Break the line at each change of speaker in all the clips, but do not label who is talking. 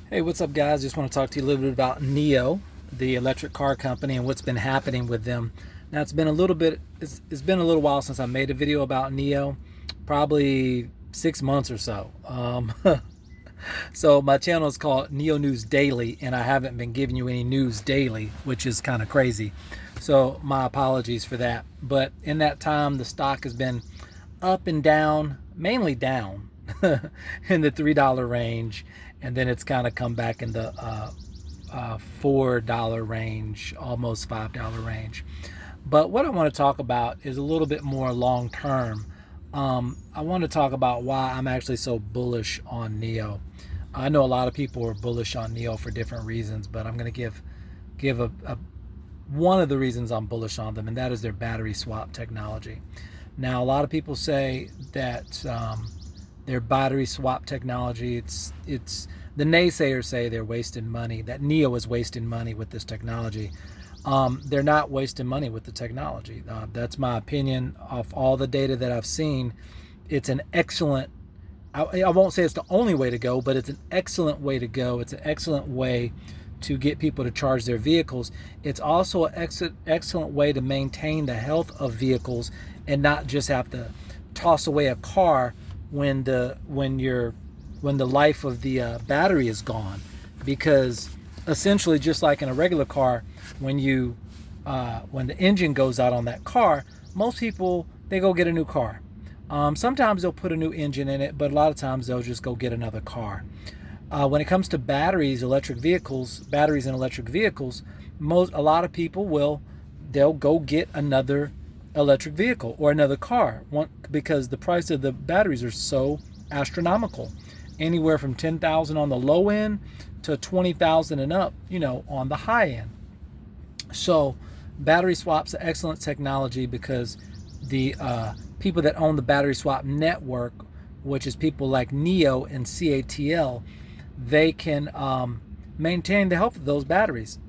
Hey, what's up, guys? Just want to talk to you a little bit about NIO, the electric car company, and what's been happening with them. Now, it's been a little bit, it's been a little while since I made a video about NIO, probably 6 months or so. So my channel is called NIO News Daily, and I haven't been giving you any news daily, which is kind of crazy. So my apologies for that. But in that time, the stock has been up and down, mainly down in the $3 range, and then it's kind of come back in the $4 range, almost $5 range. But what I want to talk about is a little bit more long term. I want to talk about why I'm actually so bullish on NIO. I know a lot of people are bullish on NIO for different reasons, but I'm going to give a one of the reasons I'm bullish on them, and that is their battery swap technology. Now, a lot of people say that their battery swap technology, it's the naysayers say they're wasting money, that NIO is wasting money with this technology. They're not wasting money with the technology. That's my opinion. Of all the data that I've seen, it's an excellent, I won't say it's the only way to go, but it's an excellent way to go. It's an excellent way to get people to charge their vehicles. It's also an excellent way to maintain the health of vehicles and not just have to toss away a car when the life of the battery is gone. Because essentially, just like in a regular car, when the engine goes out on that car, most people, they go get a new car. Sometimes they'll put a new engine in it, but a lot of times they'll just go get another car. When it comes to batteries and electric vehicles, a lot of people they'll go get another electric vehicle or another car, because the price of the batteries are so astronomical, anywhere from 10,000 on the low end to 20,000 and up, on the high end. So battery swap's an excellent technology because the people that own the battery swap network, which is people like NIO and CATL, they can maintain the health of those batteries.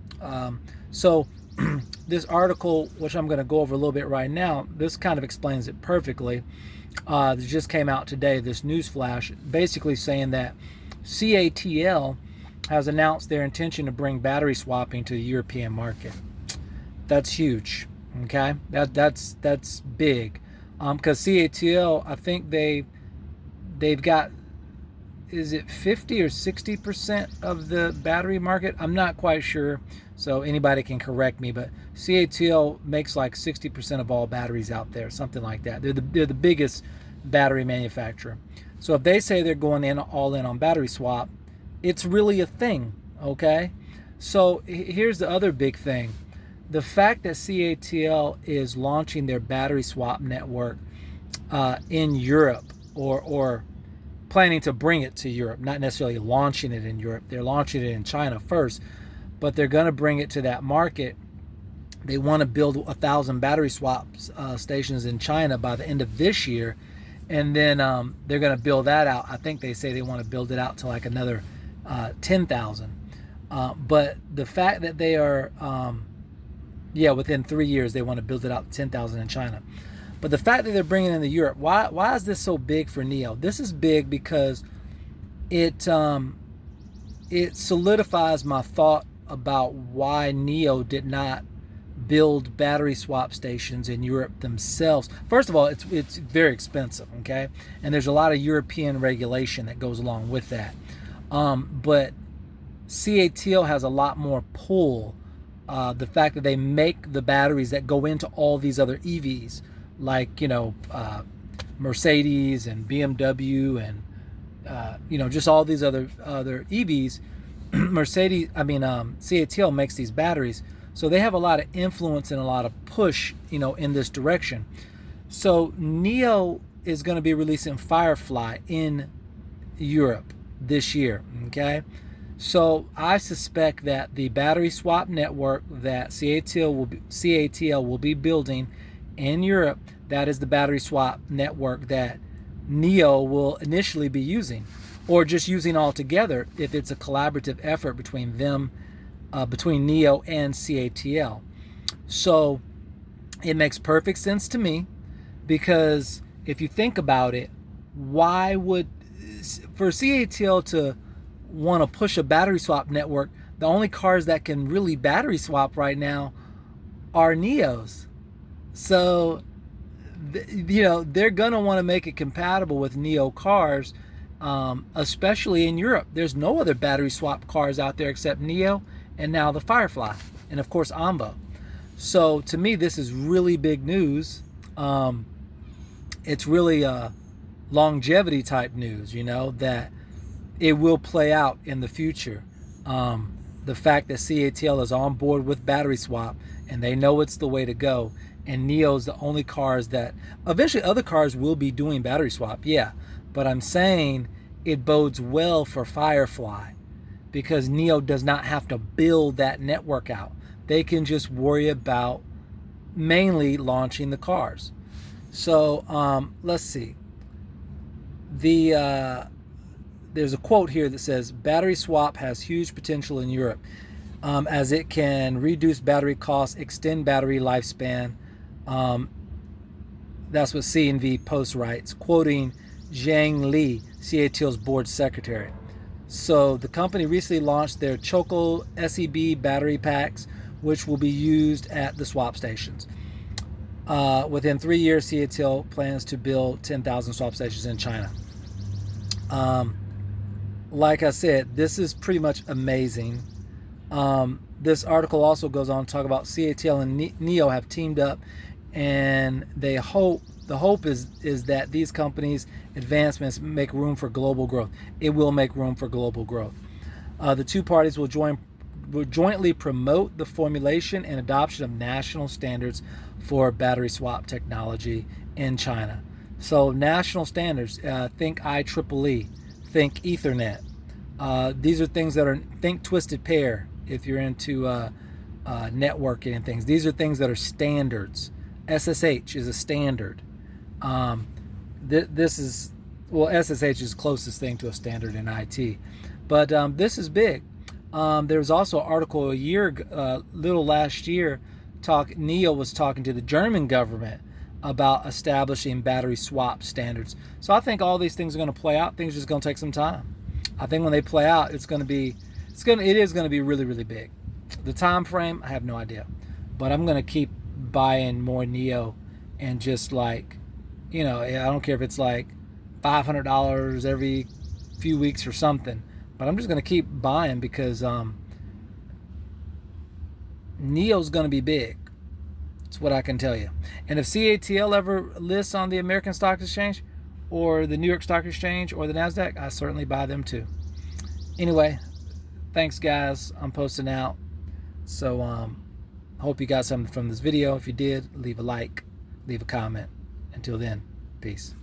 So this article, which I'm going to go over a little bit right now, this kind of explains it perfectly. It just came out today, this news flash, basically saying that CATL has announced their intention to bring battery swapping to the European market. That's huge. Okay, that's big, because CATL, I think they've got, is it 50 or 60% of the battery market? I'm not quite sure, so anybody can correct me, but CATL makes like 60% of all batteries out there, something like that. They're the biggest battery manufacturer. So if they say they're going all in on battery swap, it's really a thing, okay? So here's the other big thing. The fact that CATL is launching their battery swap network in Europe, or planning to bring it to Europe, not necessarily launching it in Europe. They're launching it in China first, but they're going to bring it to that market. They want to build 1,000 battery swap stations in China by the end of this year, and then they're going to build that out. I think they say they want to build it out to like another 10,000. But the fact that they are, within 3 years, they want to build it out to 10,000 in China. But the fact that they're bringing it into Europe, why is this so big for NIO? This is big because it solidifies my thought about why NIO did not build battery swap stations in Europe themselves. First of all, it's very expensive, okay? And there's a lot of European regulation that goes along with that. But CATL has a lot more pull. The fact that they make the batteries that go into all these other EVs, like Mercedes and BMW and just all these other EVs. CATL makes these batteries, so they have a lot of influence and a lot of push in this direction. So NIO is going to be releasing Firefly in Europe this year, okay? So I suspect that the battery swap network that CATL will be building in Europe, that is the battery swap network that NIO will initially be using, or just using altogether if it's a collaborative effort between them, between NIO and CATL. So it makes perfect sense to me, because if you think about it, why would, for CATL to want to push a battery swap network, the only cars that can really battery swap right now are NIOs. So, they're going to want to make it compatible with NIO cars, especially in Europe. There's no other battery swap cars out there except NIO and now the Firefly, and of course Amvo. So to me, this is really big news. It's really longevity type news, that it will play out in the future. The fact that CATL is on board with battery swap and they know it's the way to go, and NIO's the only cars that eventually other cars will be doing battery swap, yeah. But I'm saying it bodes well for Firefly because NIO does not have to build that network out. They can just worry about mainly launching the cars. So let's see. There's a quote here that says, battery swap has huge potential in Europe as it can reduce battery costs, extend battery lifespan. That's what C&V Post writes, quoting Zhang Li, CATL's board secretary. So the company recently launched their Choco SEB battery packs, which will be used at the swap stations. Within 3 years, CATL plans to build 10,000 swap stations in China. Like I said, this is pretty much amazing. This article also goes on to talk about CATL and NIO have teamed up, and the hope is that these companies' advancements make room for global growth. It will make room for global growth. The two parties will jointly promote the formulation and adoption of national standards for battery swap technology in China. So national standards, think IEEE, think Ethernet. These are things that are, think twisted pair if you're into networking and things. These are things that are standards. SSH is a standard. This is, SSH is the closest thing to a standard in IT. But this is big. There was also an article little last year, NIO was talking to the German government about establishing battery swap standards. So I think all these things are going to play out. Things are just going to take some time. I think when they play out, it is going to be really, really big. The time frame, I have no idea. But I'm going to keep buying more NIO, and just like, I don't care if it's like $500 every few weeks or something, but I'm just going to keep buying because NIO's going to be big. That's what I can tell you. And if CATL ever lists on the American Stock Exchange or the New York Stock Exchange or the NASDAQ, I certainly buy them too. Anyway, thanks guys. I'm posting out. So hope you got something from this video. If you did, leave a like, leave a comment. Until then, peace.